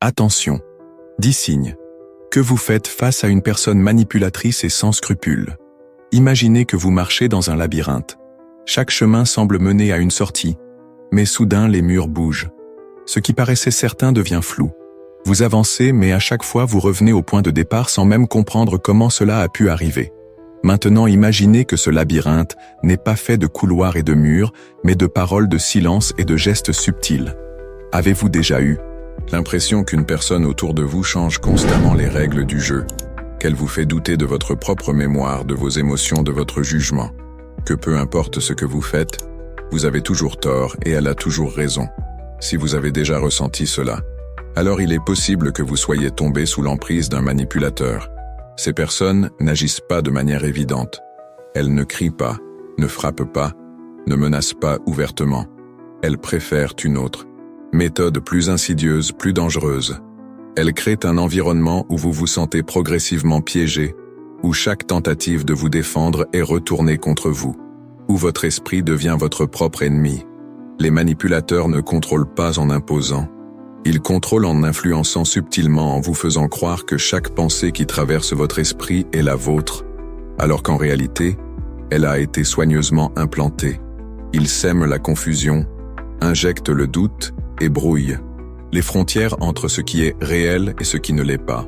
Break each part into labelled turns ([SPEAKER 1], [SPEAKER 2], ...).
[SPEAKER 1] Attention. 10 signes. Que vous faites face à une personne manipulatrice et sans scrupules. Imaginez que vous marchez dans un labyrinthe. Chaque chemin semble mener à une sortie, mais soudain les murs bougent. Ce qui paraissait certain devient flou. Vous avancez, mais à chaque fois vous revenez au point de départ sans même comprendre comment cela a pu arriver. Maintenant imaginez que ce labyrinthe n'est pas fait de couloirs et de murs, mais de paroles de silence et de gestes subtils. Avez-vous déjà eu l'impression qu'une personne autour de vous change constamment les règles du jeu, qu'elle vous fait douter de votre propre mémoire, de vos émotions, de votre jugement, que peu importe ce que vous faites, vous avez toujours tort et elle a toujours raison. Si vous avez déjà ressenti cela, alors il est possible que vous soyez tombé sous l'emprise d'un manipulateur. Ces personnes n'agissent pas de manière évidente. Elles ne crient pas, ne frappent pas, ne menacent pas ouvertement. Elles préfèrent une autre méthode plus insidieuse, plus dangereuse. Elles créent un environnement où vous vous sentez progressivement piégé, où chaque tentative de vous défendre est retournée contre vous, où votre esprit devient votre propre ennemi. Les manipulateurs ne contrôlent pas en imposant. Ils contrôlent en influençant subtilement, en vous faisant croire que chaque pensée qui traverse votre esprit est la vôtre, alors qu'en réalité, elle a été soigneusement implantée. Ils sèment la confusion, injectent le doute et brouillent les frontières entre ce qui est réel et ce qui ne l'est pas.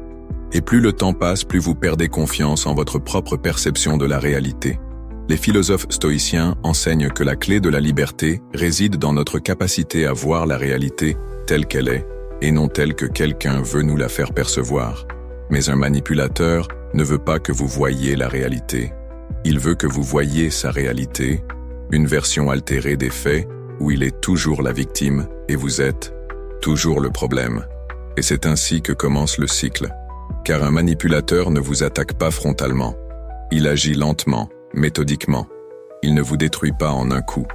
[SPEAKER 1] Et plus le temps passe, plus vous perdez confiance en votre propre perception de la réalité. Les philosophes stoïciens enseignent que la clé de la liberté réside dans notre capacité à voir la réalité telle qu'elle est, et non telle que quelqu'un veut nous la faire percevoir. Mais un manipulateur ne veut pas que vous voyiez la réalité. Il veut que vous voyiez sa réalité, une version altérée des faits, où il est toujours la victime, et vous êtes toujours le problème. Et c'est ainsi que commence le cycle. Car un manipulateur ne vous attaque pas frontalement. Il agit lentement, méthodiquement. Il ne vous détruit pas en un coup.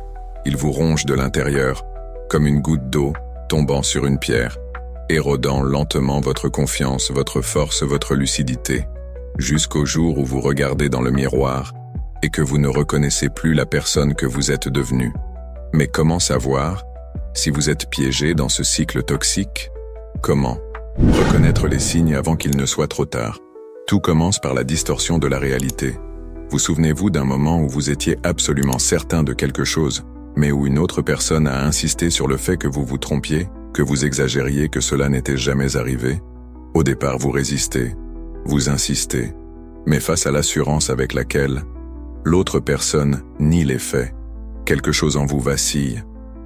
[SPEAKER 1] Il vous ronge de l'intérieur, comme une goutte d'eau tombant sur une pierre, érodant lentement votre confiance, votre force, votre lucidité, jusqu'au jour où vous regardez dans le miroir et que vous ne reconnaissez plus la personne que vous êtes devenue. Mais comment savoir si vous êtes piégé dans ce cycle toxique? Comment reconnaître les signes avant qu'il ne soit trop tard? Tout commence par la distorsion de la réalité. Vous souvenez-vous d'un moment où vous étiez absolument certain de quelque chose, mais où une autre personne a insisté sur le fait que vous vous trompiez, que vous exagériez, que cela n'était jamais arrivé? Au départ, vous résistez, vous insistez, mais face à l'assurance avec laquelle l'autre personne nie les faits, quelque chose en vous vacille.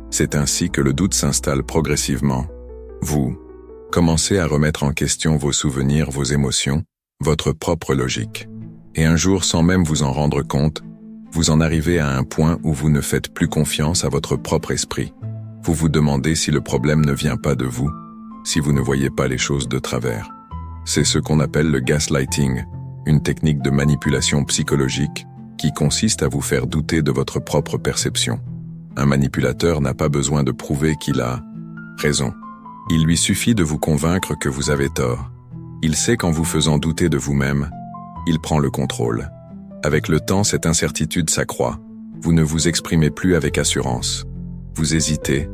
[SPEAKER 1] C'est ainsi que le doute s'installe progressivement. Vous commencez à remettre en question vos souvenirs, vos émotions, votre propre logique. Et un jour, sans même vous en rendre compte, vous en arrivez à un point où vous ne faites plus confiance à votre propre esprit. Vous vous demandez si le problème ne vient pas de vous, si vous ne voyez pas les choses de travers. C'est ce qu'on appelle le gaslighting, une technique de manipulation psychologique qui consiste à vous faire douter de votre propre perception. Un manipulateur n'a pas besoin de prouver qu'il a raison. Il lui suffit de vous convaincre que vous avez tort. Il sait qu'en vous faisant douter de vous-même, il prend le contrôle. Avec le temps, cette incertitude s'accroît. Vous ne vous exprimez plus avec assurance. Vous hésitez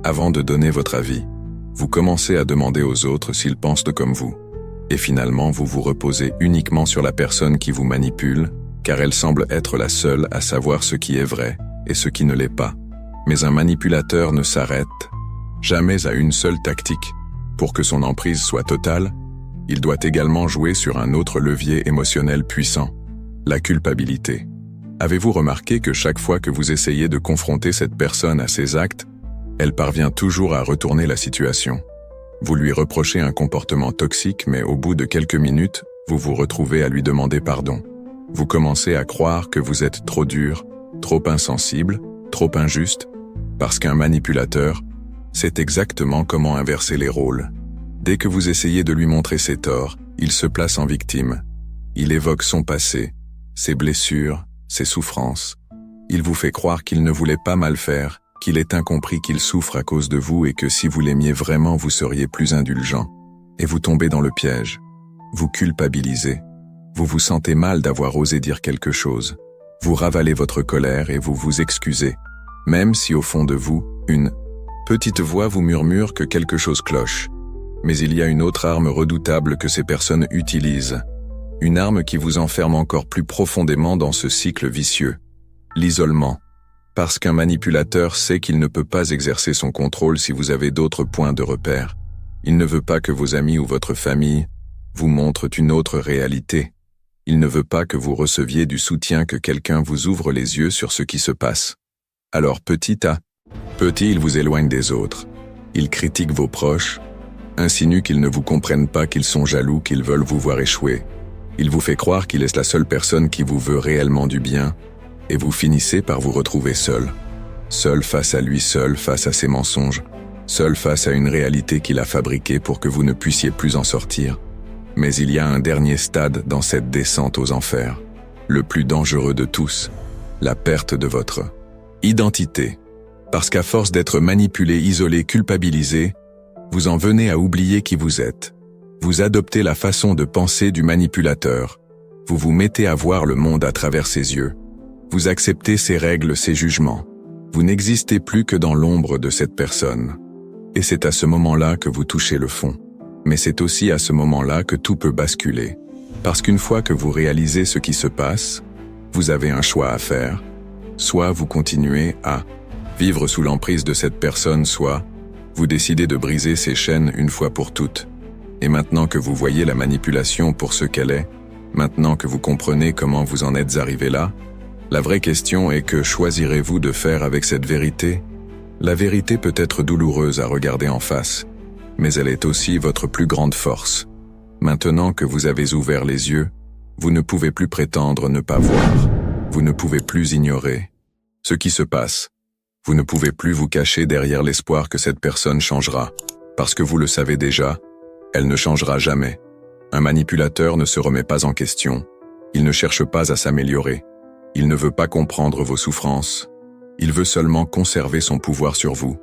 [SPEAKER 1] avant de donner votre avis. Vous commencez à demander aux autres s'ils pensent comme vous. Et finalement, vous vous reposez uniquement sur la personne qui vous manipule, car elle semble être la seule à savoir ce qui est vrai et ce qui ne l'est pas. Mais un manipulateur ne s'arrête jamais à une seule tactique. Pour que son emprise soit totale, il doit également jouer sur un autre levier émotionnel puissant, la culpabilité. Avez-vous remarqué que chaque fois que vous essayez de confronter cette personne à ses actes, elle parvient toujours à retourner la situation? Vous lui reprochez un comportement toxique, mais au bout de quelques minutes, vous vous retrouvez à lui demander pardon. Vous commencez à croire que vous êtes trop dur, trop insensible, trop injuste, parce qu'un manipulateur sait exactement comment inverser les rôles. Dès que vous essayez de lui montrer ses torts, il se place en victime. Il évoque son passé, ses blessures, ses souffrances. Il vous fait croire qu'il ne voulait pas mal faire, qu'il est incompris, qu'il souffre à cause de vous et que si vous l'aimiez vraiment, vous seriez plus indulgent. Et vous tombez dans le piège. Vous culpabilisez. Vous vous sentez mal d'avoir osé dire quelque chose. Vous ravalez votre colère et vous vous excusez, même si au fond de vous, une petite voix vous murmure que quelque chose cloche. Mais il y a une autre arme redoutable que ces personnes utilisent. Une arme qui vous enferme encore plus profondément dans ce cycle vicieux. L'isolement. Parce qu'un manipulateur sait qu'il ne peut pas exercer son contrôle si vous avez d'autres points de repère. Il ne veut pas que vos amis ou votre famille vous montrent une autre réalité. Il ne veut pas que vous receviez du soutien, que quelqu'un vous ouvre les yeux sur ce qui se passe. Alors petit à petit, il vous éloigne des autres. Il critique vos proches, insinue qu'ils ne vous comprennent pas, qu'ils sont jaloux, qu'ils veulent vous voir échouer. Il vous fait croire qu'il est la seule personne qui vous veut réellement du bien, et vous finissez par vous retrouver seul. Seul face à lui, seul face à ses mensonges, seul face à une réalité qu'il a fabriquée pour que vous ne puissiez plus en sortir. Mais il y a un dernier stade dans cette descente aux enfers, le plus dangereux de tous, la perte de votre identité. Parce qu'à force d'être manipulé, isolé, culpabilisé, vous en venez à oublier qui vous êtes. Vous adoptez la façon de penser du manipulateur. Vous vous mettez à voir le monde à travers ses yeux. Vous acceptez ses règles, ses jugements. Vous n'existez plus que dans l'ombre de cette personne. Et c'est à ce moment-là que vous touchez le fond. Mais c'est aussi à ce moment-là que tout peut basculer. Parce qu'une fois que vous réalisez ce qui se passe, vous avez un choix à faire. Soit vous continuez à vivre sous l'emprise de cette personne, soit vous décidez de briser ces chaînes une fois pour toutes. Et maintenant que vous voyez la manipulation pour ce qu'elle est, maintenant que vous comprenez comment vous en êtes arrivé là, la vraie question est: que choisirez-vous de faire avec cette vérité? La vérité peut être douloureuse à regarder en face, mais elle est aussi votre plus grande force. Maintenant que vous avez ouvert les yeux, vous ne pouvez plus prétendre ne pas voir. Vous ne pouvez plus ignorer ce qui se passe. Vous ne pouvez plus vous cacher derrière l'espoir que cette personne changera, parce que vous le savez déjà, elle ne changera jamais. Un manipulateur ne se remet pas en question. Il ne cherche pas à s'améliorer. Il ne veut pas comprendre vos souffrances. Il veut seulement conserver son pouvoir sur vous.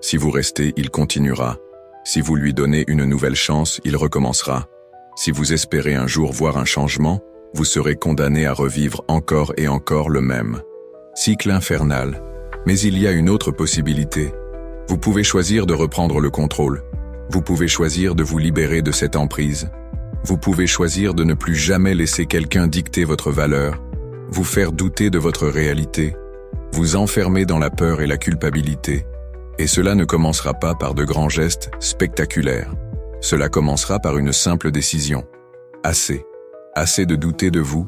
[SPEAKER 1] Si vous restez, il continuera. Si vous lui donnez une nouvelle chance, il recommencera. Si vous espérez un jour voir un changement, vous serez condamné à revivre encore et encore le même cycle infernal. Mais il y a une autre possibilité. Vous pouvez choisir de reprendre le contrôle. Vous pouvez choisir de vous libérer de cette emprise. Vous pouvez choisir de ne plus jamais laisser quelqu'un dicter votre valeur, vous faire douter de votre réalité, vous enfermer dans la peur et la culpabilité. Et cela ne commencera pas par de grands gestes spectaculaires. Cela commencera par une simple décision. Assez. Assez de douter de vous,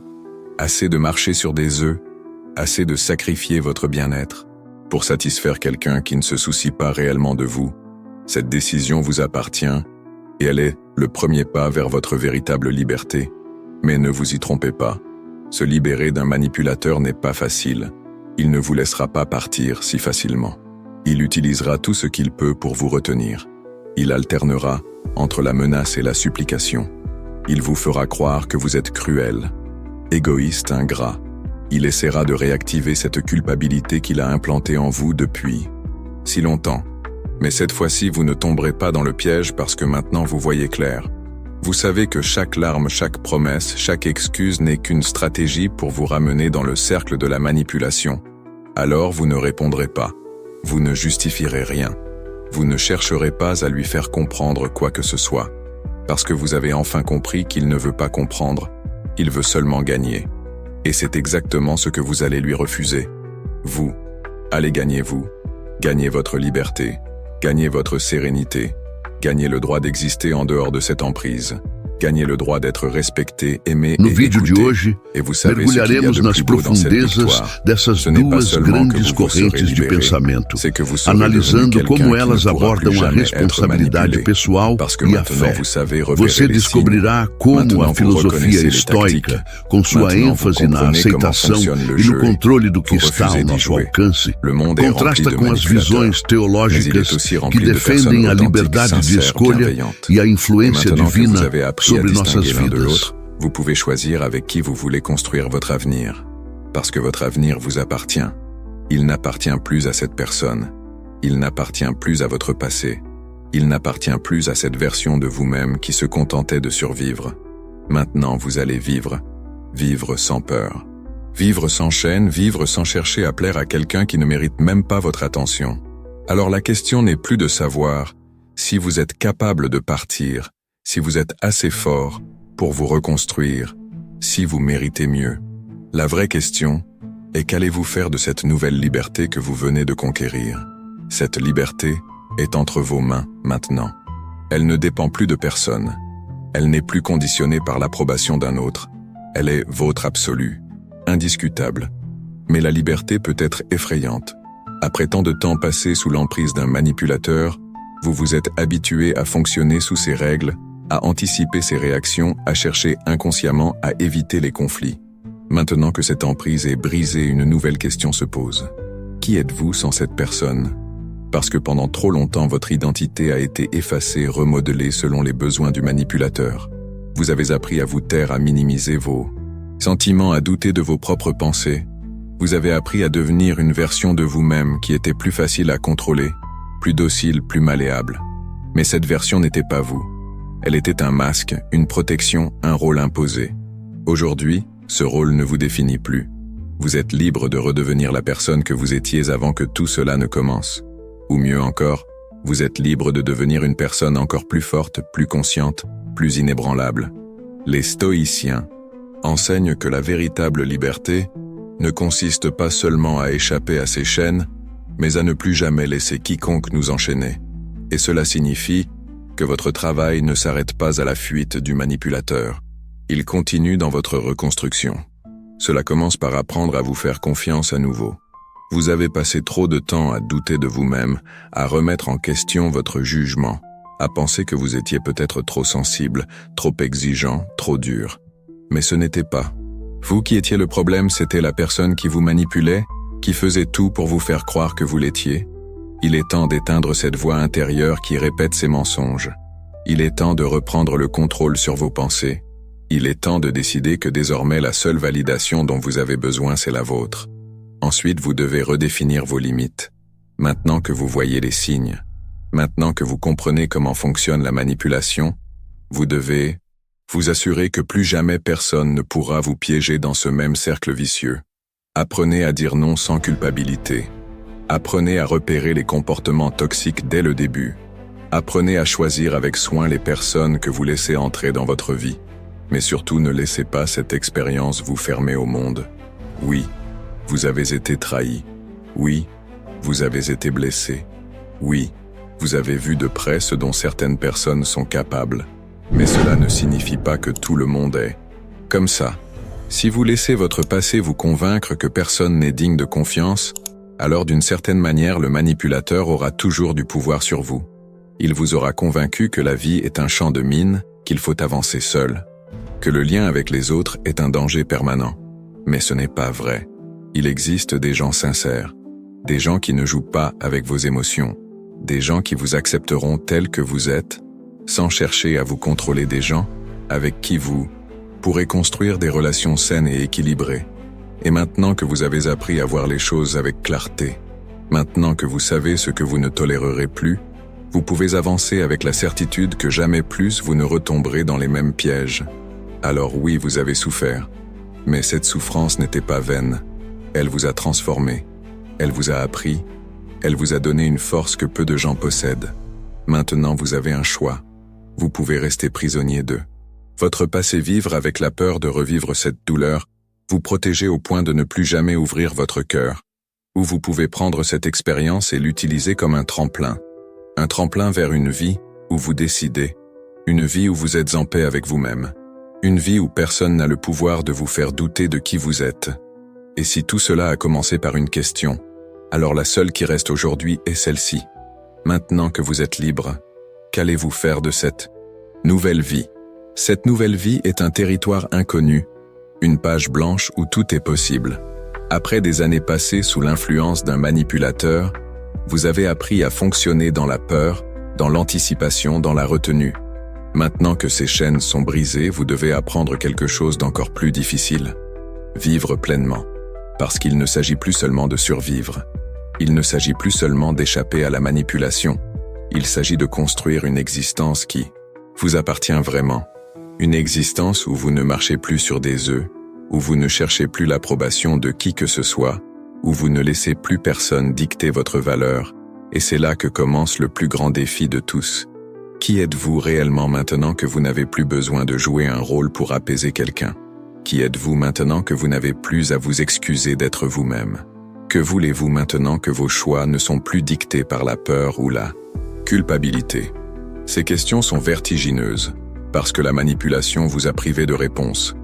[SPEAKER 1] assez de marcher sur des œufs, assez de sacrifier votre bien-être pour satisfaire quelqu'un qui ne se soucie pas réellement de vous. Cette décision vous appartient et elle est le premier pas vers votre véritable liberté. Mais ne vous y trompez pas. Se libérer d'un manipulateur n'est pas facile. Il ne vous laissera pas partir si facilement. Il utilisera tout ce qu'il peut pour vous retenir. Il alternera entre la menace et la supplication. Il vous fera croire que vous êtes cruel, égoïste, ingrat. Il essaiera de réactiver cette culpabilité qu'il a implantée en vous depuis si longtemps. Mais cette fois-ci, vous ne tomberez pas dans le piège parce que maintenant vous voyez clair. Vous savez que chaque larme, chaque promesse, chaque excuse n'est qu'une stratégie pour vous ramener dans le cercle de la manipulation. Alors vous ne répondrez pas. Vous ne justifierez rien. Vous ne chercherez pas à lui faire comprendre quoi que ce soit. Parce que vous avez enfin compris qu'il ne veut pas comprendre. Il veut seulement gagner. Et c'est exactement ce que vous allez lui refuser. Vous allez gagner vous. Gagnez votre liberté. Gagnez votre sérénité. Gagnez le droit d'exister en dehors de cette emprise. Gagnez le droit d'être respecté, aimé
[SPEAKER 2] No
[SPEAKER 1] et
[SPEAKER 2] vídeo de
[SPEAKER 1] écouté.
[SPEAKER 2] hoje,
[SPEAKER 1] Et vous savez ce qu'il y a
[SPEAKER 2] mergulharemos
[SPEAKER 1] de
[SPEAKER 2] nas
[SPEAKER 1] plus beau dans cette
[SPEAKER 2] profundezas
[SPEAKER 1] victoire.
[SPEAKER 2] dessas
[SPEAKER 1] Ce n'est pas
[SPEAKER 2] duas
[SPEAKER 1] seulement que
[SPEAKER 2] grandes
[SPEAKER 1] vous serez
[SPEAKER 2] correntes de
[SPEAKER 1] libéré,
[SPEAKER 2] pensamento,
[SPEAKER 1] c'est que vous serez
[SPEAKER 2] analisando
[SPEAKER 1] devenu
[SPEAKER 2] como
[SPEAKER 1] quelqu'un
[SPEAKER 2] elas
[SPEAKER 1] qui ne pourra plus
[SPEAKER 2] abordam a
[SPEAKER 1] jamais être
[SPEAKER 2] responsabilidade
[SPEAKER 1] manipulé.
[SPEAKER 2] pessoal
[SPEAKER 1] Parce que
[SPEAKER 2] e a
[SPEAKER 1] maintenant
[SPEAKER 2] fé.
[SPEAKER 1] vous savez repérer
[SPEAKER 2] Você
[SPEAKER 1] les
[SPEAKER 2] descobrirá
[SPEAKER 1] signes.
[SPEAKER 2] como
[SPEAKER 1] Maintenant
[SPEAKER 2] a
[SPEAKER 1] vous
[SPEAKER 2] filosofia
[SPEAKER 1] reconnaissez les
[SPEAKER 2] estoica,
[SPEAKER 1] tactiques.
[SPEAKER 2] com sua
[SPEAKER 1] Maintenant vous
[SPEAKER 2] ênfase na
[SPEAKER 1] comprenez comment
[SPEAKER 2] aceitação
[SPEAKER 1] fonctionne le
[SPEAKER 2] e
[SPEAKER 1] jeu
[SPEAKER 2] no controle do que
[SPEAKER 1] vous
[SPEAKER 2] está ao
[SPEAKER 1] refusez d'y
[SPEAKER 2] nosso
[SPEAKER 1] jouer.
[SPEAKER 2] alcance,
[SPEAKER 1] Le monde est rempli
[SPEAKER 2] contrasta
[SPEAKER 1] de
[SPEAKER 2] com as
[SPEAKER 1] manipulateurs.
[SPEAKER 2] visões
[SPEAKER 1] Mais il
[SPEAKER 2] teológicas
[SPEAKER 1] est aussi
[SPEAKER 2] que
[SPEAKER 1] rempli de
[SPEAKER 2] defendem
[SPEAKER 1] personnes
[SPEAKER 2] a
[SPEAKER 1] authentiques,
[SPEAKER 2] liberdade de
[SPEAKER 1] sincères,
[SPEAKER 2] escolha
[SPEAKER 1] bienveillantes.
[SPEAKER 2] e a
[SPEAKER 1] Et
[SPEAKER 2] influência
[SPEAKER 1] maintenant que vous
[SPEAKER 2] divina
[SPEAKER 1] avez appris à
[SPEAKER 2] sobre nossas
[SPEAKER 1] distinguer l'un de
[SPEAKER 2] vidas.
[SPEAKER 1] l'autre, vous pouvez choisir avec qui vous voulez construire votre avenir. Parce que votre avenir vous appartient. Il n'appartient plus à cette personne. Il n'appartient plus à votre passé. Il n'appartient plus à cette version de vous-même qui se contentait de survivre. Maintenant vous allez vivre. Vivre sans peur. Vivre sans chaîne, vivre sans chercher à plaire à quelqu'un qui ne mérite même pas votre attention. Alors la question n'est plus de savoir Si vous êtes capable de partir, si vous êtes assez fort pour vous reconstruire, si vous méritez mieux. La vraie question est qu'allez-vous faire de cette nouvelle liberté que vous venez de conquérir? Cette liberté est entre vos mains maintenant. Elle ne dépend plus de personne. Elle n'est plus conditionnée par l'approbation d'un autre. Elle est vôtre absolue, indiscutable. Mais la liberté peut être effrayante. Après tant de temps passé sous l'emprise d'un manipulateur, vous vous êtes habitué à fonctionner sous ses règles, à anticiper ses réactions, à chercher inconsciemment à éviter les conflits. Maintenant que cette emprise est brisée, une nouvelle question se pose. Qui êtes-vous sans cette personne? Parce que pendant trop longtemps, votre identité a été effacée, remodelée selon les besoins du manipulateur. Vous avez appris à vous taire, à minimiser vos sentiments, à douter de vos propres pensées. Vous avez appris à devenir une version de vous-même qui était plus facile à contrôler, plus docile, plus malléable. Mais cette version n'était pas vous. Elle était un masque, une protection, un rôle imposé. Aujourd'hui, ce rôle ne vous définit plus. Vous êtes libre de redevenir la personne que vous étiez avant que tout cela ne commence. Ou mieux encore, vous êtes libre de devenir une personne encore plus forte, plus consciente, plus inébranlable. Les stoïciens enseignent que la véritable liberté ne consiste pas seulement à échapper à ces chaînes, mais à ne plus jamais laisser quiconque nous enchaîner. Et cela signifie que votre travail ne s'arrête pas à la fuite du manipulateur. Il continue dans votre reconstruction. Cela commence par apprendre à vous faire confiance à nouveau. Vous avez passé trop de temps à douter de vous-même, à remettre en question votre jugement, à penser que vous étiez peut-être trop sensible, trop exigeant, trop dur. Mais ce n'était pas. Vous qui étiez le problème, c'était la personne qui vous manipulait, qui faisait tout pour vous faire croire que vous l'étiez. Il est temps d'éteindre cette voix intérieure qui répète ces mensonges. Il est temps de reprendre le contrôle sur vos pensées. Il est temps de décider que désormais la seule validation dont vous avez besoin, c'est la vôtre. Ensuite, vous devez redéfinir vos limites. Maintenant que vous voyez les signes, maintenant que vous comprenez comment fonctionne la manipulation, vous devez vous assurer que plus jamais personne ne pourra vous piéger dans ce même cercle vicieux. Apprenez à dire non sans culpabilité. Apprenez à repérer les comportements toxiques dès le début. Apprenez à choisir avec soin les personnes que vous laissez entrer dans votre vie. Mais surtout, ne laissez pas cette expérience vous fermer au monde. Oui, vous avez été trahi. Oui, vous avez été blessé. Oui, vous avez vu de près ce dont certaines personnes sont capables. Mais cela ne signifie pas que tout le monde est comme ça. Si vous laissez votre passé vous convaincre que personne n'est digne de confiance, alors d'une certaine manière le manipulateur aura toujours du pouvoir sur vous. Il vous aura convaincu que la vie est un champ de mine, qu'il faut avancer seul, que le lien avec les autres est un danger permanent. Mais ce n'est pas vrai. Il existe des gens sincères, des gens qui ne jouent pas avec vos émotions, des gens qui vous accepteront tels que vous êtes, sans chercher à vous contrôler, des gens avec qui vous pourrez construire des relations saines et équilibrées. Et maintenant que vous avez appris à voir les choses avec clarté, maintenant que vous savez ce que vous ne tolérerez plus, vous pouvez avancer avec la certitude que jamais plus vous ne retomberez dans les mêmes pièges. Alors oui, vous avez souffert, mais cette souffrance n'était pas vaine. Elle vous a transformé, elle vous a appris, elle vous a donné une force que peu de gens possèdent. Maintenant vous avez un choix. Vous pouvez rester prisonnier d'eux. Votre passé, vivre avec la peur de revivre cette douleur, vous protéger au point de ne plus jamais ouvrir votre cœur. Ou vous pouvez prendre cette expérience et l'utiliser comme un tremplin vers une vie où vous décidez, une vie où vous êtes en paix avec vous-même, une vie où personne n'a le pouvoir de vous faire douter de qui vous êtes. Et si tout cela a commencé par une question, alors la seule qui reste aujourd'hui est celle-ci. Maintenant que vous êtes libre, qu'allez-vous faire de cette nouvelle vie? Cette nouvelle vie est un territoire inconnu, une page blanche où tout est possible. Après des années passées sous l'influence d'un manipulateur, vous avez appris à fonctionner dans la peur, dans l'anticipation, dans la retenue. Maintenant que ces chaînes sont brisées, vous devez apprendre quelque chose d'encore plus difficile. Vivre pleinement. Parce qu'il ne s'agit plus seulement de survivre. Il ne s'agit plus seulement d'échapper à la manipulation. Il s'agit de construire une existence qui vous appartient vraiment. Une existence où vous ne marchez plus sur des œufs, où vous ne cherchez plus l'approbation de qui que ce soit, où vous ne laissez plus personne dicter votre valeur. Et c'est là que commence le plus grand défi de tous. Qui êtes-vous réellement maintenant que vous n'avez plus besoin de jouer un rôle pour apaiser quelqu'un? Qui êtes-vous maintenant que vous n'avez plus à vous excuser d'être vous-même? Que voulez-vous maintenant que vos choix ne sont plus dictés par la peur ou la culpabilité? Ces questions sont vertigineuses, parce que la manipulation vous a privé de réponse.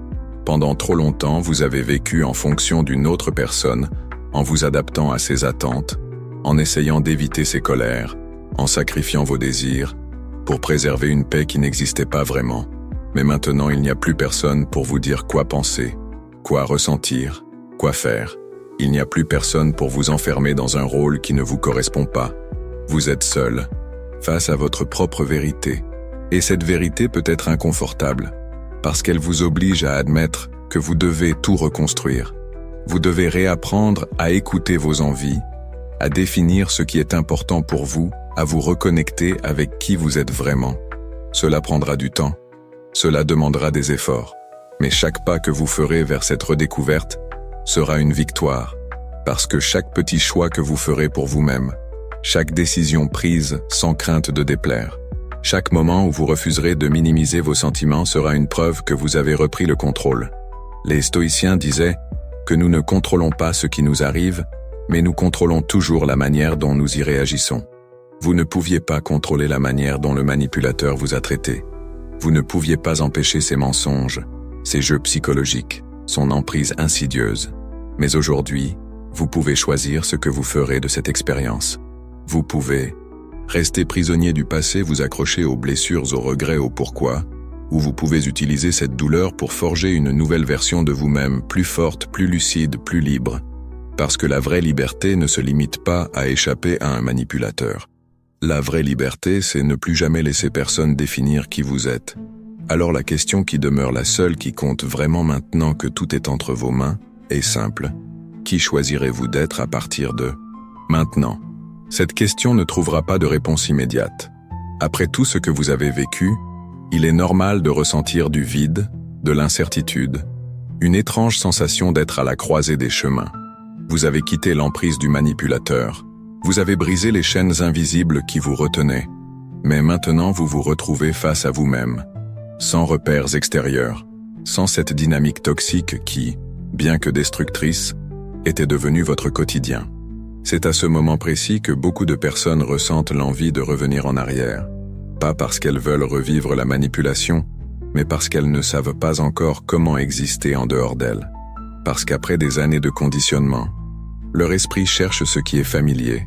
[SPEAKER 1] Pendant trop longtemps, vous avez vécu en fonction d'une autre personne, en vous adaptant à ses attentes, en essayant d'éviter ses colères, en sacrifiant vos désirs, pour préserver une paix qui n'existait pas vraiment. Mais maintenant, il n'y a plus personne pour vous dire quoi penser, quoi ressentir, quoi faire. Il n'y a plus personne pour vous enfermer dans un rôle qui ne vous correspond pas. Vous êtes seul, face à votre propre vérité. Et cette vérité peut être inconfortable, parce qu'elle vous oblige à admettre que vous devez tout reconstruire. Vous devez réapprendre à écouter vos envies, à définir ce qui est important pour vous, à vous reconnecter avec qui vous êtes vraiment. Cela prendra du temps, cela demandera des efforts, mais chaque pas que vous ferez vers cette redécouverte sera une victoire, parce que chaque petit choix que vous ferez pour vous-même, chaque décision prise sans crainte de déplaire, chaque moment où vous refuserez de minimiser vos sentiments sera une preuve que vous avez repris le contrôle. Les stoïciens disaient que nous ne contrôlons pas ce qui nous arrive, mais nous contrôlons toujours la manière dont nous y réagissons. Vous ne pouviez pas contrôler la manière dont le manipulateur vous a traité. Vous ne pouviez pas empêcher ses mensonges, ses jeux psychologiques, son emprise insidieuse. Mais aujourd'hui, vous pouvez choisir ce que vous ferez de cette expérience. Vous pouvez rester prisonnier du passé, vous accrocher aux blessures, aux regrets, au pourquoi, ou vous pouvez utiliser cette douleur pour forger une nouvelle version de vous-même, plus forte, plus lucide, plus libre. Parce que la vraie liberté ne se limite pas à échapper à un manipulateur. La vraie liberté, c'est ne plus jamais laisser personne définir qui vous êtes. Alors la question qui demeure la seule qui compte vraiment maintenant que tout est entre vos mains est simple. Qui choisirez-vous d'être à partir de maintenant? Cette question ne trouvera pas de réponse immédiate. Après tout ce que vous avez vécu, il est normal de ressentir du vide, de l'incertitude, une étrange sensation d'être à la croisée des chemins. Vous avez quitté l'emprise du manipulateur. Vous avez brisé les chaînes invisibles qui vous retenaient. Mais maintenant vous vous retrouvez face à vous-même, sans repères extérieurs, sans cette dynamique toxique qui, bien que destructrice, était devenue votre quotidien. C'est à ce moment précis que beaucoup de personnes ressentent l'envie de revenir en arrière. Pas parce qu'elles veulent revivre la manipulation, mais parce qu'elles ne savent pas encore comment exister en dehors d'elle. Parce qu'après des années de conditionnement, leur esprit cherche ce qui est familier,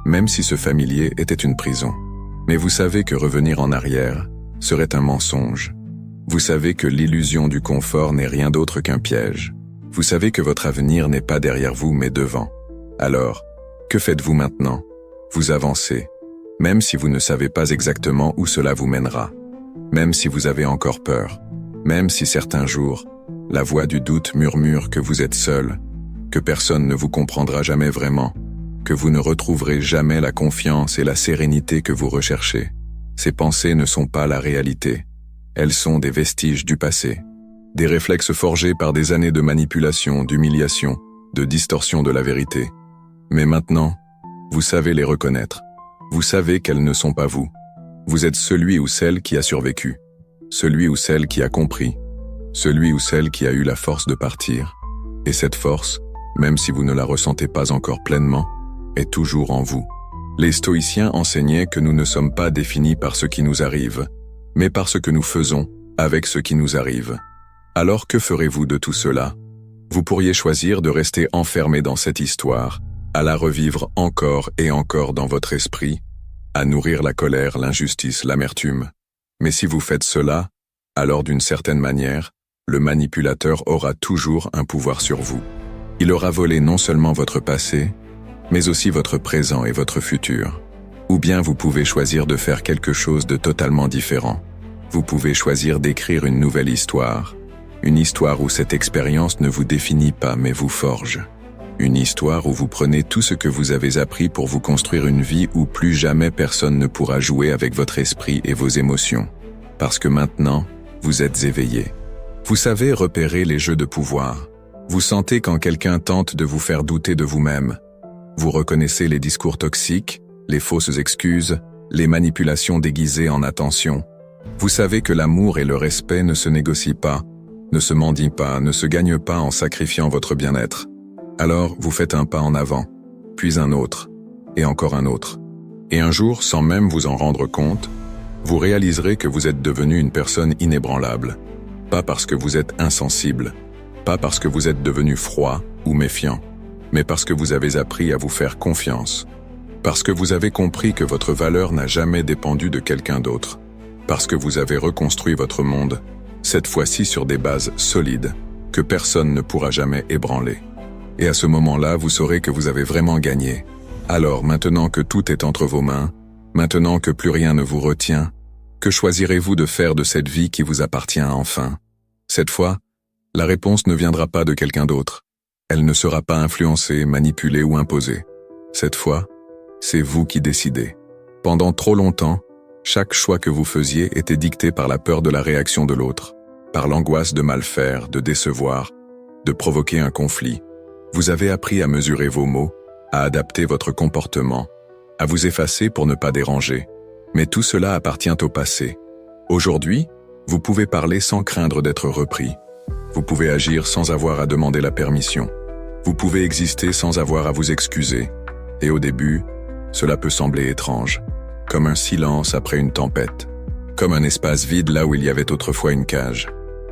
[SPEAKER 1] même si ce familier était une prison. Mais vous savez que revenir en arrière serait un mensonge. Vous savez que l'illusion du confort n'est rien d'autre qu'un piège. Vous savez que votre avenir n'est pas derrière vous mais devant. Alors, que faites-vous maintenant? Vous avancez, même si vous ne savez pas exactement où cela vous mènera. Même si vous avez encore peur. Même si certains jours, la voix du doute murmure que vous êtes seul, que personne ne vous comprendra jamais vraiment, que vous ne retrouverez jamais la confiance et la sérénité que vous recherchez. Ces pensées ne sont pas la réalité. Elles sont des vestiges du passé. Des réflexes forgés par des années de manipulation, d'humiliation, de distorsion de la vérité. Mais maintenant, vous savez les reconnaître. Vous savez qu'elles ne sont pas vous. Vous êtes celui ou celle qui a survécu. Celui ou celle qui a compris. Celui ou celle qui a eu la force de partir. Et cette force, même si vous ne la ressentez pas encore pleinement, est toujours en vous. Les stoïciens enseignaient que nous ne sommes pas définis par ce qui nous arrive, mais par ce que nous faisons avec ce qui nous arrive. Alors que ferez-vous de tout cela? Vous pourriez choisir de rester enfermé dans cette histoire, à la revivre encore et encore dans votre esprit, à nourrir la colère, l'injustice, l'amertume. Mais si vous faites cela, alors d'une certaine manière, le manipulateur aura toujours un pouvoir sur vous. Il aura volé non seulement votre passé, mais aussi votre présent et votre futur. Ou bien vous pouvez choisir de faire quelque chose de totalement différent. Vous pouvez choisir d'écrire une nouvelle histoire. Une histoire où cette expérience ne vous définit pas mais vous forge. Une histoire où vous prenez tout ce que vous avez appris pour vous construire une vie où plus jamais personne ne pourra jouer avec votre esprit et vos émotions. Parce que maintenant, vous êtes éveillé. Vous savez repérer les jeux de pouvoir. Vous sentez quand quelqu'un tente de vous faire douter de vous-même. Vous reconnaissez les discours toxiques, les fausses excuses, Les manipulations déguisées en attention. Vous savez que l'amour et le respect ne se négocient pas, ne se mendient pas, ne se gagnent pas en sacrifiant votre bien-être. Alors, vous faites un pas en avant, puis un autre, et encore un autre. Et un jour, sans même vous en rendre compte, vous réaliserez que vous êtes devenu une personne inébranlable. Pas parce que vous êtes insensible, pas parce que vous êtes devenu froid ou méfiant, mais parce que vous avez appris à vous faire confiance. Parce que vous avez compris que votre valeur n'a jamais dépendu de quelqu'un d'autre. Parce que vous avez reconstruit votre monde, cette fois-ci sur des bases solides, que personne ne pourra jamais ébranler. Et à ce moment-là, vous saurez que vous avez vraiment gagné. Alors, maintenant que tout est entre vos mains, maintenant que plus rien ne vous retient, que choisirez-vous de faire de cette vie qui vous appartient enfin? Cette fois, la réponse ne viendra pas de quelqu'un d'autre. Elle ne sera pas influencée, manipulée ou imposée. Cette fois, c'est vous qui décidez. Pendant trop longtemps, chaque choix que vous faisiez était dicté par la peur de la réaction de l'autre, par l'angoisse de mal faire, de décevoir, de provoquer un conflit. Vous avez appris à mesurer vos mots, à adapter votre comportement, à vous effacer pour ne pas déranger. Mais tout cela appartient au passé. Aujourd'hui, vous pouvez parler sans craindre d'être repris. Vous pouvez agir sans avoir à demander la permission. Vous pouvez exister sans avoir à vous excuser. Et au début, cela peut sembler étrange, comme un silence après une tempête, comme un espace vide là où il y avait autrefois une cage.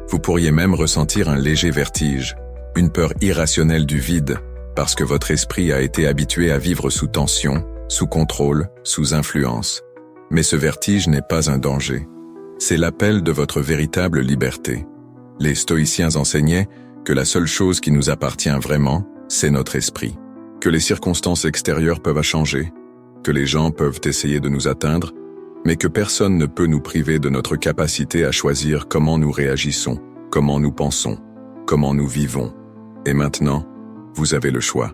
[SPEAKER 1] Vous pourriez même ressentir un léger vertige, une peur irrationnelle du vide, parce que votre esprit a été habitué à vivre sous tension, sous contrôle, sous influence. Mais ce vertige n'est pas un danger. C'est l'appel de votre véritable liberté. Les stoïciens enseignaient que la seule chose qui nous appartient vraiment, c'est notre esprit. Que les circonstances extérieures peuvent changer, que les gens peuvent essayer de nous atteindre, mais que personne ne peut nous priver de notre capacité à choisir comment nous réagissons, comment nous pensons, comment nous vivons. Et maintenant, vous avez le choix.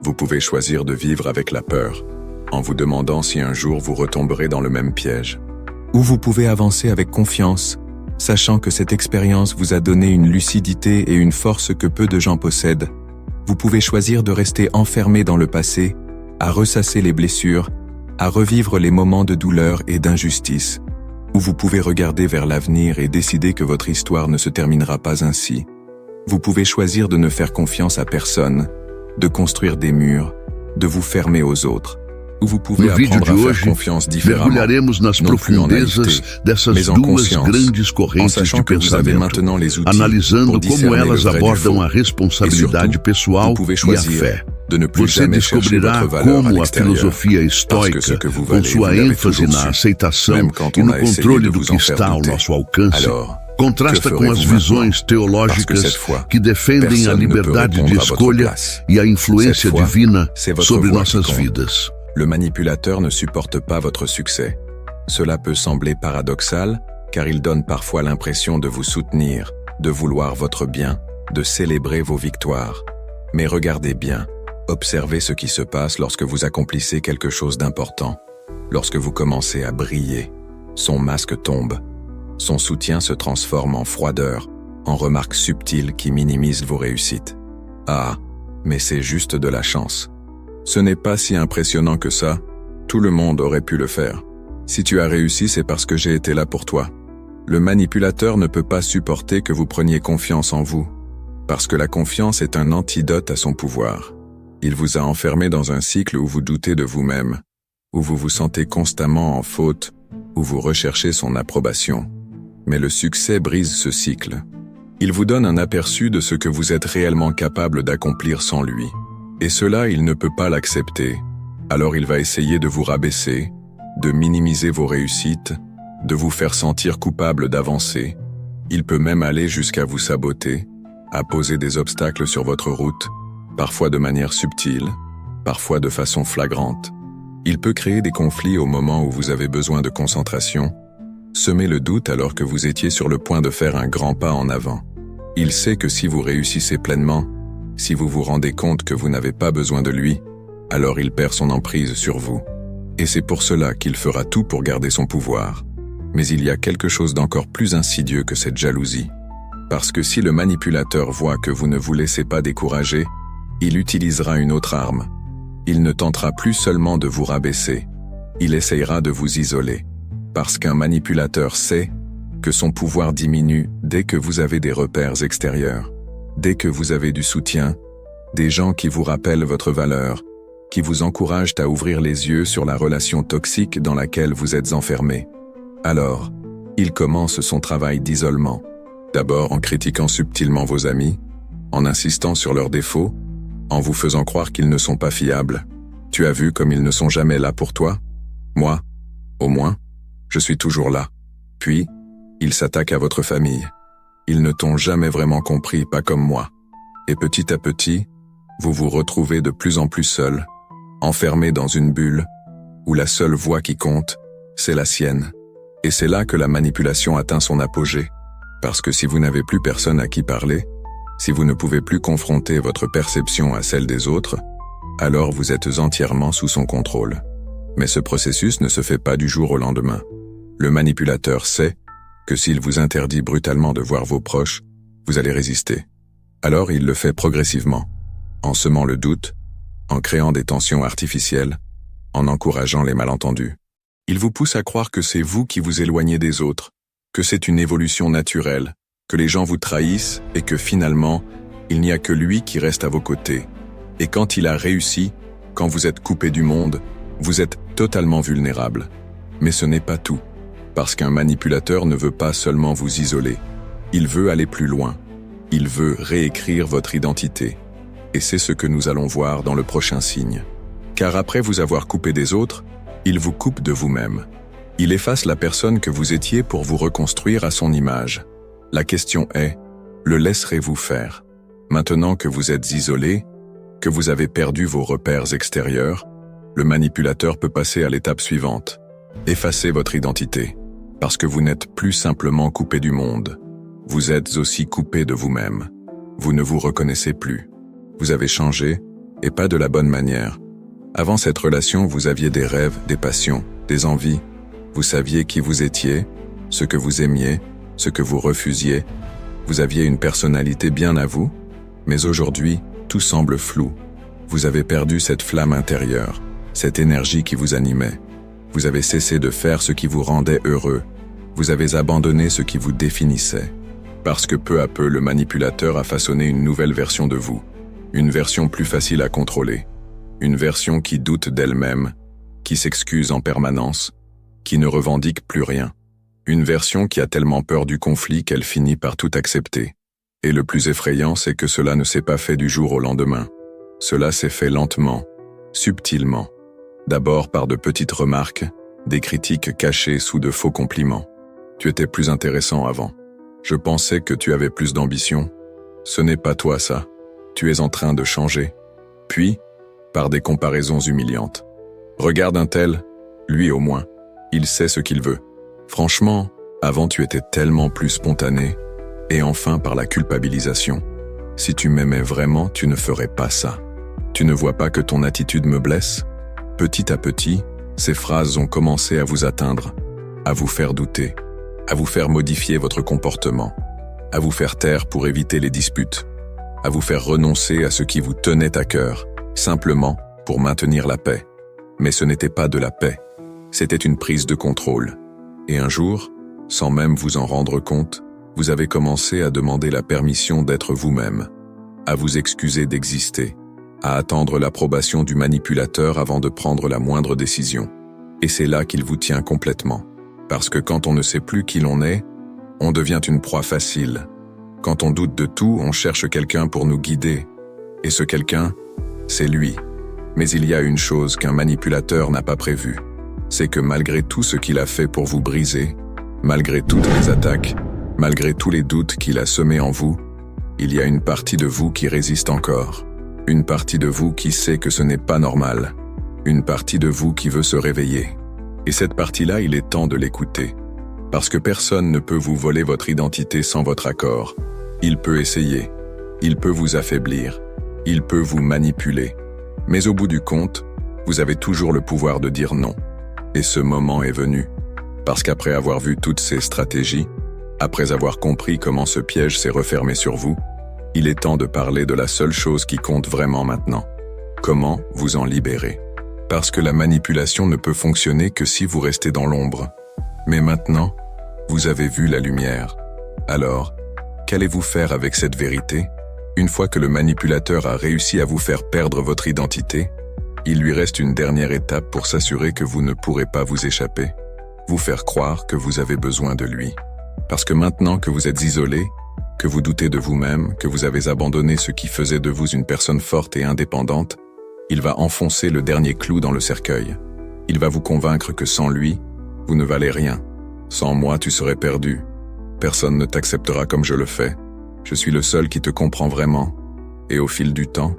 [SPEAKER 1] Vous pouvez choisir de vivre avec la peur, en vous demandant si un jour vous retomberez dans le même piège. Ou vous pouvez avancer avec confiance, sachant que cette expérience vous a donné une lucidité et une force que peu de gens possèdent. Vous pouvez choisir de rester enfermé dans le passé, à ressasser les blessures, à revivre les moments de douleur et d'injustice. Ou vous pouvez regarder vers l'avenir et décider que votre histoire ne se terminera pas ainsi. Vous pouvez choisir de ne faire confiance à personne, de construire des murs, de vous fermer aux autres. Ou vous pouvez apprendre à faire confiance différemment,
[SPEAKER 2] mergulharemos nas
[SPEAKER 1] non plus en
[SPEAKER 2] profundezas
[SPEAKER 1] naïveté,
[SPEAKER 2] dessas
[SPEAKER 1] mais en
[SPEAKER 2] duas
[SPEAKER 1] conscience,
[SPEAKER 2] grandes
[SPEAKER 1] en
[SPEAKER 2] correntes
[SPEAKER 1] sachant
[SPEAKER 2] de
[SPEAKER 1] que vous avez
[SPEAKER 2] pensamento,
[SPEAKER 1] maintenant les outils
[SPEAKER 2] analisando
[SPEAKER 1] pour
[SPEAKER 2] como
[SPEAKER 1] discerner le
[SPEAKER 2] elas
[SPEAKER 1] vrai du
[SPEAKER 2] abordam
[SPEAKER 1] faux.
[SPEAKER 2] a
[SPEAKER 1] Et
[SPEAKER 2] responsabilidade
[SPEAKER 1] surtout,
[SPEAKER 2] pessoal
[SPEAKER 1] vous pouvez
[SPEAKER 2] e a
[SPEAKER 1] choisir
[SPEAKER 2] fé.
[SPEAKER 1] de ne plus
[SPEAKER 2] Você
[SPEAKER 1] jamais chercher
[SPEAKER 2] descobrirá
[SPEAKER 1] votre valeur à
[SPEAKER 2] como a
[SPEAKER 1] l'extérieur,
[SPEAKER 2] filosofia
[SPEAKER 1] parce que
[SPEAKER 2] estoica,
[SPEAKER 1] ce que vous
[SPEAKER 2] com
[SPEAKER 1] valez,
[SPEAKER 2] sua
[SPEAKER 1] vous l'avez
[SPEAKER 2] ênfase
[SPEAKER 1] toujours
[SPEAKER 2] na
[SPEAKER 1] su,
[SPEAKER 2] aceitação
[SPEAKER 1] même quand
[SPEAKER 2] e
[SPEAKER 1] on
[SPEAKER 2] no
[SPEAKER 1] a essayé
[SPEAKER 2] controle
[SPEAKER 1] de
[SPEAKER 2] do
[SPEAKER 1] vous
[SPEAKER 2] que
[SPEAKER 1] en faire
[SPEAKER 2] está ao
[SPEAKER 1] douter.
[SPEAKER 2] nosso alcance,
[SPEAKER 1] Alors,
[SPEAKER 2] contrasta
[SPEAKER 1] que
[SPEAKER 2] com as
[SPEAKER 1] ferez-vous
[SPEAKER 2] visões
[SPEAKER 1] maintenant? Parce que
[SPEAKER 2] teológicas
[SPEAKER 1] cette fois,
[SPEAKER 2] que defendem a
[SPEAKER 1] personne ne peut
[SPEAKER 2] liberdade
[SPEAKER 1] répondre
[SPEAKER 2] de
[SPEAKER 1] à votre
[SPEAKER 2] escolha
[SPEAKER 1] place.
[SPEAKER 2] e a influência
[SPEAKER 1] Cette fois,
[SPEAKER 2] divina
[SPEAKER 1] c'est votre
[SPEAKER 2] sobre
[SPEAKER 1] voix qui
[SPEAKER 2] nossas
[SPEAKER 1] compte.
[SPEAKER 2] vidas.
[SPEAKER 1] Le manipulateur ne supporte pas votre succès. Cela peut sembler paradoxal, car il donne parfois l'impression de vous soutenir, de vouloir votre bien, de célébrer vos victoires. Mais regardez bien, observez ce qui se passe lorsque vous accomplissez quelque chose d'important, lorsque vous commencez à briller. Son masque tombe. Son soutien se transforme en froideur, en remarques subtiles qui minimisent vos réussites. Ah, mais c'est juste de la chance. Ce n'est pas si impressionnant que ça, tout le monde aurait pu le faire. Si tu as réussi, c'est parce que j'ai été là pour toi. Le manipulateur ne peut pas supporter que vous preniez confiance en vous, parce que la confiance est un antidote à son pouvoir. Il vous a enfermé dans un cycle où vous doutez de vous-même, où vous vous sentez constamment en faute, où vous recherchez son approbation. Mais le succès brise ce cycle. Il vous donne un aperçu de ce que vous êtes réellement capable d'accomplir sans lui. Et cela, il ne peut pas l'accepter. Alors il va essayer de vous rabaisser, de minimiser vos réussites, de vous faire sentir coupable d'avancer. Il peut même aller jusqu'à vous saboter, à poser des obstacles sur votre route, parfois de manière subtile, parfois de façon flagrante. Il peut créer des conflits au moment où vous avez besoin de concentration, semer le doute alors que vous étiez sur le point de faire un grand pas en avant. Il sait que si vous réussissez pleinement, si vous vous rendez compte que vous n'avez pas besoin de lui, alors il perd son emprise sur vous. Et c'est pour cela qu'il fera tout pour garder son pouvoir. Mais il y a quelque chose d'encore plus insidieux que cette jalousie. Parce que si le manipulateur voit que vous ne vous laissez pas décourager, il utilisera une autre arme. Il ne tentera plus seulement de vous rabaisser, Il essayera de vous isoler. Parce qu'un manipulateur sait que son pouvoir diminue dès que vous avez des repères extérieurs, dès que vous avez du soutien, des gens qui vous rappellent votre valeur, qui vous encouragent à ouvrir les yeux sur la relation toxique dans laquelle vous êtes enfermé. Alors, il commence son travail d'isolement. D'abord en critiquant subtilement vos amis, en insistant sur leurs défauts, en vous faisant croire qu'ils ne sont pas fiables. Tu as vu comme ils ne sont jamais là pour toi? Moi, au moins, je suis toujours là. Puis, il s'attaque à votre famille. Ils ne t'ont jamais vraiment compris, pas comme moi. Et petit à petit, vous vous retrouvez de plus en plus seul, enfermé dans une bulle, où la seule voix qui compte, c'est la sienne. Et c'est là que la manipulation atteint son apogée. Parce que si vous n'avez plus personne à qui parler, si vous ne pouvez plus confronter votre perception à celle des autres, alors vous êtes entièrement sous son contrôle. Mais ce processus ne se fait pas du jour au lendemain. Le manipulateur sait que s'il vous interdit brutalement de voir vos proches, vous allez résister. Alors il le fait progressivement, en semant le doute, en créant des tensions artificielles, en encourageant les malentendus. Il vous pousse à croire que c'est vous qui vous éloignez des autres, que c'est une évolution naturelle, que les gens vous trahissent et que finalement, il n'y a que lui qui reste à vos côtés. Et quand il a réussi, quand vous êtes coupé du monde, vous êtes totalement vulnérable. Mais ce n'est pas tout, parce qu'un manipulateur ne veut pas seulement vous isoler. Il veut aller plus loin. Il veut réécrire votre identité. Et c'est ce que nous allons voir dans le prochain signe. Car après vous avoir coupé des autres, il vous coupe de vous-même. Il efface la personne que vous étiez pour vous reconstruire à son image. La question est, le laisserez-vous faire? Maintenant que vous êtes isolé, que vous avez perdu vos repères extérieurs, le manipulateur peut passer à l'étape suivante. Effacer votre identité. Parce que vous n'êtes plus simplement coupé du monde. Vous êtes aussi coupé de vous-même. Vous ne vous reconnaissez plus. Vous avez changé, et pas de la bonne manière. Avant cette relation, vous aviez des rêves, des passions, des envies. Vous saviez qui vous étiez, ce que vous aimiez, ce que vous refusiez. Vous aviez une personnalité bien à vous, mais aujourd'hui, tout semble flou. Vous avez perdu cette flamme intérieure, cette énergie qui vous animait. Vous avez cessé de faire ce qui vous rendait heureux. Vous avez abandonné ce qui vous définissait. Parce que peu à peu, le manipulateur a façonné une nouvelle version de vous. Une version plus facile à contrôler. Une version qui doute d'elle-même, qui s'excuse en permanence, qui ne revendique plus rien. Une version qui a tellement peur du conflit qu'elle finit par tout accepter. Et le plus effrayant, c'est que cela ne s'est pas fait du jour au lendemain. Cela s'est fait lentement, subtilement. D'abord par de petites remarques, des critiques cachées sous de faux compliments. Tu étais plus intéressant avant. Je pensais que tu avais plus d'ambition. Ce n'est pas toi ça. Tu es en train de changer. Puis, par des comparaisons humiliantes. Regarde un tel, lui au moins, il sait ce qu'il veut. Franchement, avant tu étais tellement plus spontané. Et enfin par la culpabilisation. Si tu m'aimais vraiment, tu ne ferais pas ça. Tu ne vois pas que ton attitude me blesse? Petit à petit, ces phrases ont commencé à vous atteindre, à vous faire douter, à vous faire modifier votre comportement, à vous faire taire pour éviter les disputes, à vous faire renoncer à ce qui vous tenait à cœur, simplement pour maintenir la paix. Mais ce n'était pas de la paix, c'était une prise de contrôle. Et un jour, sans même vous en rendre compte, vous avez commencé à demander la permission d'être vous-même, à vous excuser d'exister, à attendre l'approbation du manipulateur avant de prendre la moindre décision. Et c'est là qu'il vous tient complètement. Parce que quand on ne sait plus qui l'on est, on devient une proie facile. Quand on doute de tout, on cherche quelqu'un pour nous guider. Et ce quelqu'un, c'est lui. Mais il y a une chose qu'un manipulateur n'a pas prévue. C'est que malgré tout ce qu'il a fait pour vous briser, malgré toutes les attaques, malgré tous les doutes qu'il a semés en vous, il y a une partie de vous qui résiste encore. Une partie de vous qui sait que ce n'est pas normal. Une partie de vous qui veut se réveiller. Et cette partie-là, il est temps de l'écouter. Parce que personne ne peut vous voler votre identité sans votre accord. Il peut essayer. Il peut vous affaiblir. Il peut vous manipuler. Mais au bout du compte, vous avez toujours le pouvoir de dire non. Et ce moment est venu. Parce qu'après avoir vu toutes ces stratégies, après avoir compris comment ce piège s'est refermé sur vous, il est temps de parler de la seule chose qui compte vraiment maintenant. Comment vous en libérer? Parce que la manipulation ne peut fonctionner que si vous restez dans l'ombre. Mais maintenant, vous avez vu la lumière. Alors, qu'allez-vous faire avec cette vérité? Une fois que le manipulateur a réussi à vous faire perdre votre identité, il lui reste une dernière étape pour s'assurer que vous ne pourrez pas vous échapper. Vous faire croire que vous avez besoin de lui. Parce que maintenant que vous êtes isolé, que vous doutez de vous-même, que vous avez abandonné ce qui faisait de vous une personne forte et indépendante, il va enfoncer le dernier clou dans le cercueil. Il va vous convaincre que sans lui, vous ne valez rien. Sans moi, tu serais perdu. Personne ne t'acceptera comme je le fais. Je suis le seul qui te comprend vraiment. Et au fil du temps,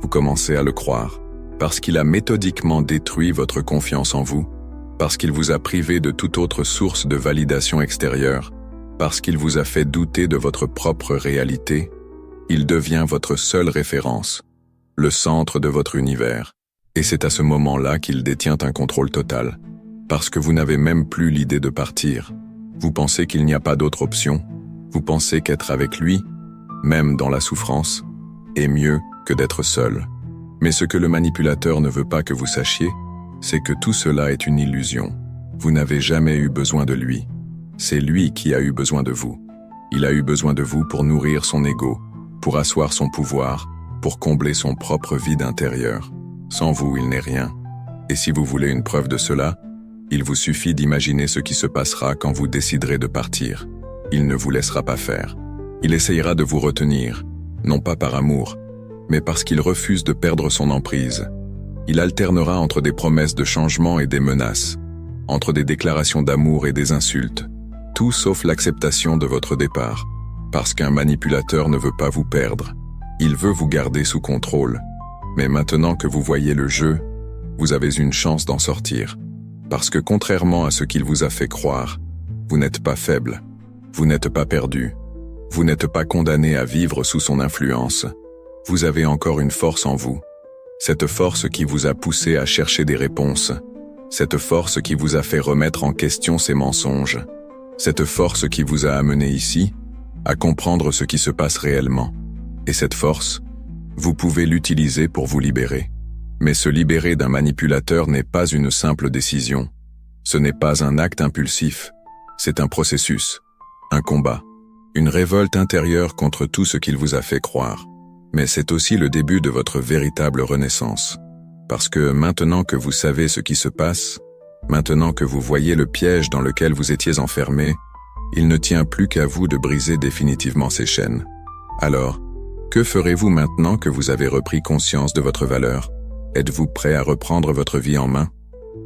[SPEAKER 1] vous commencez à le croire. Parce qu'il a méthodiquement détruit votre confiance en vous, parce qu'il vous a privé de toute autre source de validation extérieure, parce qu'il vous a fait douter de votre propre réalité, il devient votre seule référence, le centre de votre univers. Et c'est à ce moment-là qu'il détient un contrôle total, parce que vous n'avez même plus l'idée de partir. Vous pensez qu'il n'y a pas d'autre option, vous pensez qu'être avec lui, même dans la souffrance, est mieux que d'être seul. Mais ce que le manipulateur ne veut pas que vous sachiez, c'est que tout cela est une illusion. Vous n'avez jamais eu besoin de lui. C'est lui qui a eu besoin de vous. Il a eu besoin de vous pour nourrir son ego, pour asseoir son pouvoir, pour combler son propre vide intérieur. Sans vous, il n'est rien. Et si vous voulez une preuve de cela, il vous suffit d'imaginer ce qui se passera quand vous déciderez de partir. Il ne vous laissera pas faire. Il essayera de vous retenir, non pas par amour, mais parce qu'il refuse de perdre son emprise. Il alternera entre des promesses de changement et des menaces, entre des déclarations d'amour et des insultes, tout sauf l'acceptation de votre départ, parce qu'un manipulateur ne veut pas vous perdre. Il veut vous garder sous contrôle. Mais maintenant que vous voyez le jeu, vous avez une chance d'en sortir. Parce que contrairement à ce qu'il vous a fait croire, vous n'êtes pas faible, vous n'êtes pas perdu, vous n'êtes pas condamné à vivre sous son influence. Vous avez encore une force en vous. Cette force qui vous a poussé à chercher des réponses. Cette force qui vous a fait remettre en question ces mensonges. Cette force qui vous a amené ici, à comprendre ce qui se passe réellement. Et cette force, vous pouvez l'utiliser pour vous libérer. Mais se libérer d'un manipulateur n'est pas une simple décision. Ce n'est pas un acte impulsif. C'est un processus, un combat, une révolte intérieure contre tout ce qu'il vous a fait croire. Mais c'est aussi le début de votre véritable renaissance. Parce que maintenant que vous savez ce qui se passe, maintenant que vous voyez le piège dans lequel vous étiez enfermé, il ne tient plus qu'à vous de briser définitivement ces chaînes. Alors, que ferez-vous maintenant que vous avez repris conscience de votre valeur? Êtes-vous prêt à reprendre votre vie en main?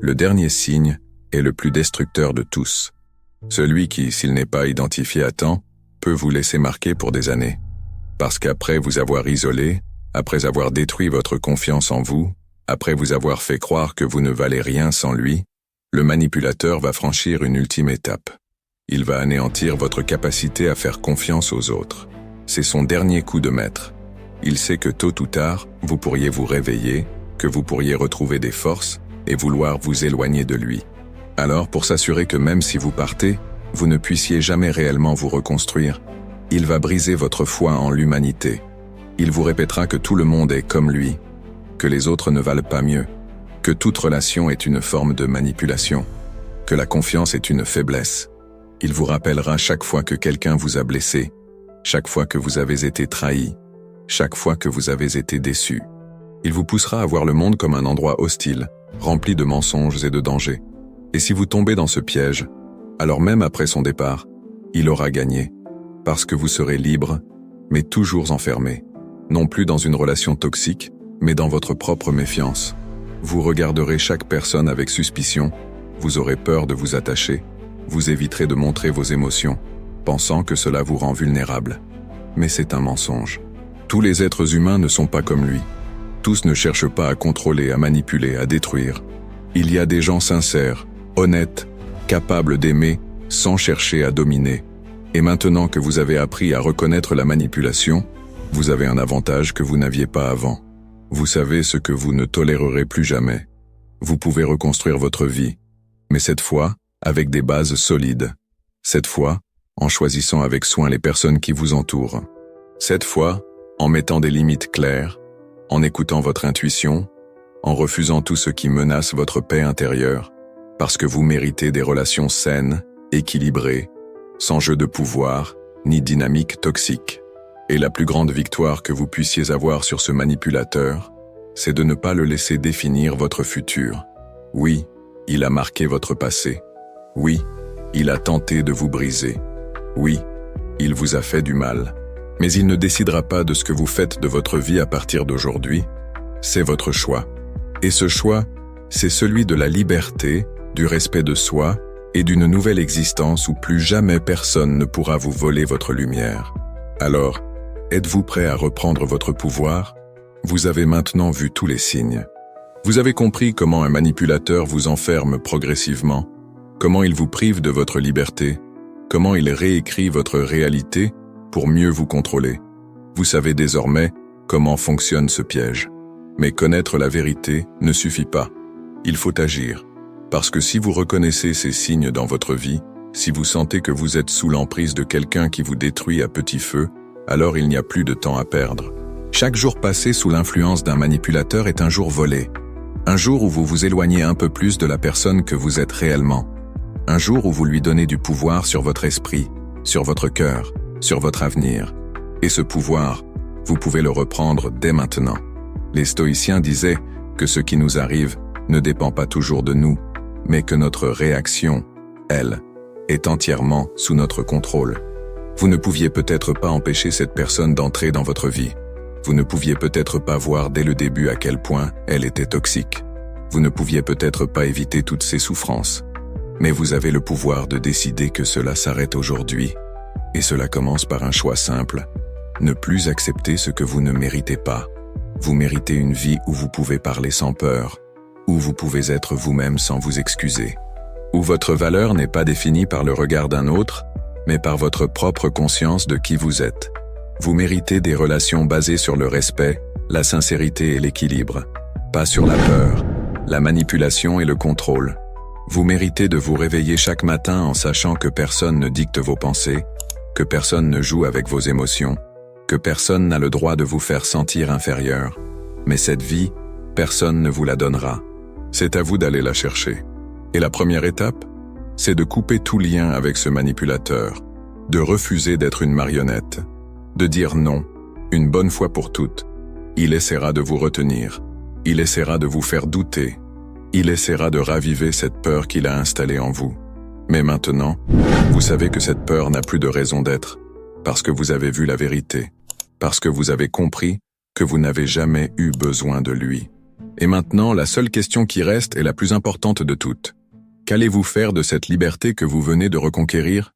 [SPEAKER 1] Le dernier signe est le plus destructeur de tous. Celui qui, s'il n'est pas identifié à temps, peut vous laisser marquer pour des années. Parce qu'après vous avoir isolé, après avoir détruit votre confiance en vous, après vous avoir fait croire que vous ne valez rien sans lui, le manipulateur va franchir une ultime étape. Il va anéantir votre capacité à faire confiance aux autres. C'est son dernier coup de maître. Il sait que tôt ou tard, vous pourriez vous réveiller, que vous pourriez retrouver des forces et vouloir vous éloigner de lui. Alors, pour s'assurer que même si vous partez, vous ne puissiez jamais réellement vous reconstruire, il va briser votre foi en l'humanité. Il vous répétera que tout le monde est comme lui, que les autres ne valent pas mieux, que toute relation est une forme de manipulation, que la confiance est une faiblesse. Il vous rappellera chaque fois que quelqu'un vous a blessé, chaque fois que vous avez été trahi, chaque fois que vous avez été déçu. Il vous poussera à voir le monde comme un endroit hostile, rempli de mensonges et de dangers. Et si vous tombez dans ce piège, alors même après son départ, il aura gagné. Parce que vous serez libre, mais toujours enfermé. Non plus dans une relation toxique, mais dans votre propre méfiance. Vous regarderez chaque personne avec suspicion, vous aurez peur de vous attacher, vous éviterez de montrer vos émotions, pensant que cela vous rend vulnérable. Mais c'est un mensonge. Tous les êtres humains ne sont pas comme lui. Tous ne cherchent pas à contrôler, à manipuler, à détruire. Il y a des gens sincères, honnêtes, capables d'aimer, sans chercher à dominer. Et maintenant que vous avez appris à reconnaître la manipulation, vous avez un avantage que vous n'aviez pas avant. Vous savez ce que vous ne tolérerez plus jamais. Vous pouvez reconstruire votre vie, mais cette fois, avec des bases solides. Cette fois, en choisissant avec soin les personnes qui vous entourent. Cette fois, en mettant des limites claires, en écoutant votre intuition, en refusant tout ce qui menace votre paix intérieure, parce que vous méritez des relations saines, équilibrées, sans jeu de pouvoir, ni dynamique toxique. Et la plus grande victoire que vous puissiez avoir sur ce manipulateur, c'est de ne pas le laisser définir votre futur. Oui, il a marqué votre passé. Oui, il a tenté de vous briser. Oui, il vous a fait du mal. Mais il ne décidera pas de ce que vous faites de votre vie à partir d'aujourd'hui. C'est votre choix. Et ce choix, c'est celui de la liberté, du respect de soi et d'une nouvelle existence où plus jamais personne ne pourra vous voler votre lumière. Alors, êtes-vous prêt à reprendre votre pouvoir? Vous avez maintenant vu tous les signes. Vous avez compris comment un manipulateur vous enferme progressivement, comment il vous prive de votre liberté, comment il réécrit votre réalité pour mieux vous contrôler. Vous savez désormais comment fonctionne ce piège. Mais connaître la vérité ne suffit pas. Il faut agir. Parce que si vous reconnaissez ces signes dans votre vie, si vous sentez que vous êtes sous l'emprise de quelqu'un qui vous détruit à petit feu, alors il n'y a plus de temps à perdre. Chaque jour passé sous l'influence d'un manipulateur est un jour volé. Un jour où vous vous éloignez un peu plus de la personne que vous êtes réellement. Un jour où vous lui donnez du pouvoir sur votre esprit, sur votre cœur, sur votre avenir. Et ce pouvoir, vous pouvez le reprendre dès maintenant. Les stoïciens disaient que ce qui nous arrive ne dépend pas toujours de nous, mais que notre réaction, elle, est entièrement sous notre contrôle. Vous ne pouviez peut-être pas empêcher cette personne d'entrer dans votre vie. Vous ne pouviez peut-être pas voir dès le début à quel point elle était toxique. Vous ne pouviez peut-être pas éviter toutes ces souffrances. Mais vous avez le pouvoir de décider que cela s'arrête aujourd'hui. Et cela commence par un choix simple. Ne plus accepter ce que vous ne méritez pas. Vous méritez une vie où vous pouvez parler sans peur, où vous pouvez être vous-même sans vous excuser, où votre valeur n'est pas définie par le regard d'un autre, mais par votre propre conscience de qui vous êtes. Vous méritez des relations basées sur le respect, la sincérité et l'équilibre, pas sur la peur, la manipulation et le contrôle. Vous méritez de vous réveiller chaque matin en sachant que personne ne dicte vos pensées, que personne ne joue avec vos émotions, que personne n'a le droit de vous faire sentir inférieur. Mais cette vie, personne ne vous la donnera. C'est à vous d'aller la chercher. Et la première étape, c'est de couper tout lien avec ce manipulateur, de refuser d'être une marionnette, de dire non, une bonne fois pour toutes. Il essaiera de vous retenir, il essaiera de vous faire douter, il essaiera de raviver cette peur qu'il a installée en vous. Mais maintenant, vous savez que cette peur n'a plus de raison d'être, parce que vous avez vu la vérité, parce que vous avez compris que vous n'avez jamais eu besoin de lui. Et maintenant, la seule question qui reste est la plus importante de toutes. Qu'allez-vous faire de cette liberté que vous venez de reconquérir?